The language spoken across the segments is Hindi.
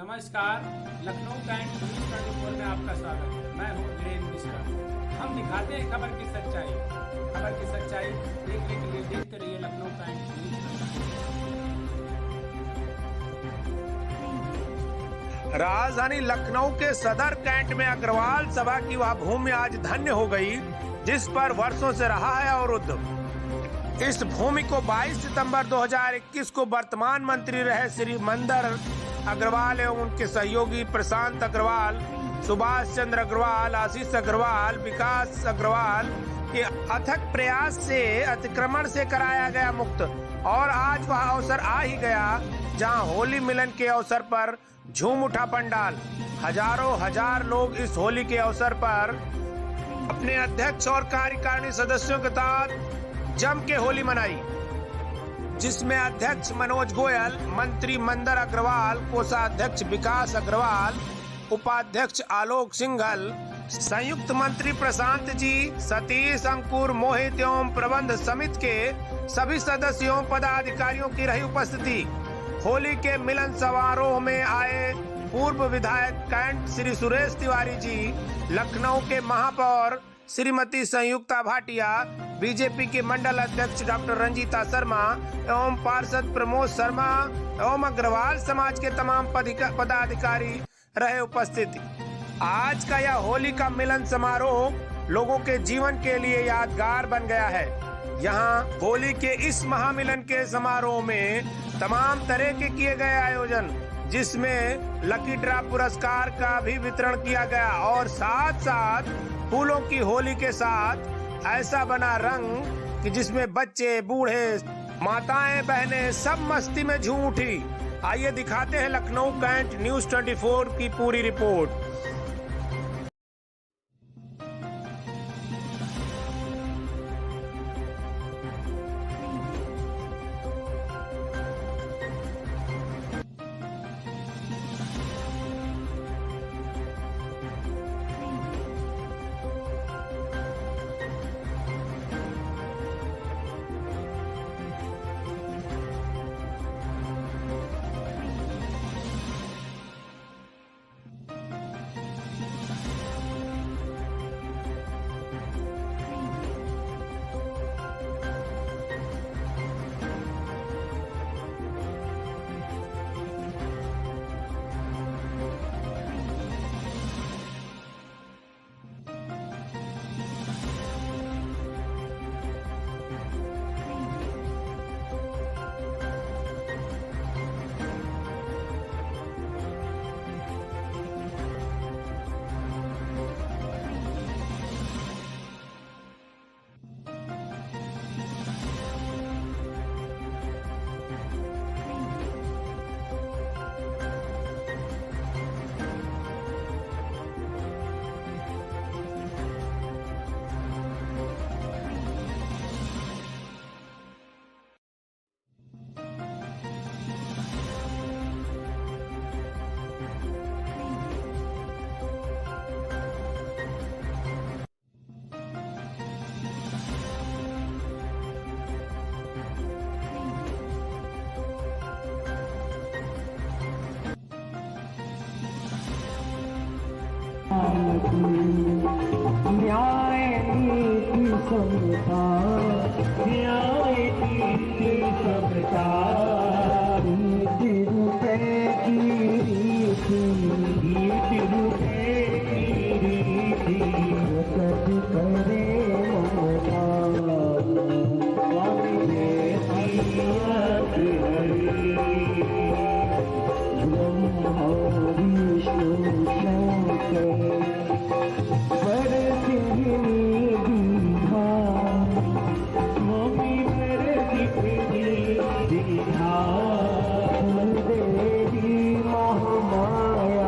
नमस्कार, लखनऊ कैंट न्यूज़ 24 में आपका स्वागत है। मैं हूँ वीरेंद्र मिश्रा। हम दिखाते हैं खबर की सच्चाई देखने के लिए देखते रहिए लखनऊ कैंट न्यूज़ 24। राजधानी लखनऊ के सदर कैंट में अग्रवाल सभा की वह भूमि आज धन्य हो गई, जिस पर वर्षों से रहा है अवरुद्ध। इस भूमि को 22 सितंबर 2021 को वर्तमान मंत्री रहे श्री मंदर अग्रवाल एवं उनके सहयोगी प्रशांत अग्रवाल, सुभाष चंद्र अग्रवाल, आशीष अग्रवाल, विकास अग्रवाल के अथक प्रयास से अतिक्रमण से कराया गया मुक्त। और आज वह अवसर आ ही गया जहां होली मिलन के अवसर पर झूम उठा पंडाल। हजारों हजार लोग इस होली के अवसर पर अपने अध्यक्ष और कार्यकारिणी सदस्यों के साथ जम के होली मनाई, जिसमें अध्यक्ष मनोज गोयल, मंत्री मंदर अग्रवाल, कोषाध्यक्ष विकास अग्रवाल, उपाध्यक्ष आलोक सिंघल, संयुक्त मंत्री प्रशांत जी, सतीश, अंकुर, मोहित एवं प्रबंध समिति के सभी सदस्यों पदाधिकारियों की रही उपस्थिति। होली के मिलन समारोह में आए पूर्व विधायक कैंट श्री सुरेश तिवारी जी, लखनऊ के महापौर श्रीमती संयुक्ता भाटिया, बीजेपी के मंडल अध्यक्ष डॉक्टर रंजीता शर्मा एवं पार्षद प्रमोद शर्मा एवं अग्रवाल समाज के तमाम पदाधिकारी रहे उपस्थित। आज का यह होली का मिलन समारोह लोगों के जीवन के लिए यादगार बन गया है। यहाँ होली के इस महामिलन के समारोह में तमाम तरह के किए गए आयोजन, जिसमें लकी ड्रा पुरस्कार का भी वितरण किया गया और साथ साथ फूलों की होली के साथ ऐसा बना रंग कि जिसमें बच्चे, बूढ़े, माताएं, बहनें सब मस्ती में झूम उठी। आइए दिखाते हैं लखनऊ कैंट न्यूज़ 24 की पूरी रिपोर्ट। न्याय नीति समता, न्याय नीति समता, नीति रुपए की रीति, नीति रुपए की रीति, रसद करे ममता, स्वामी ब्रह्मा विष्णु शंकर महामाया,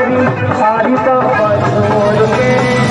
सारी सारी तो छोड़ के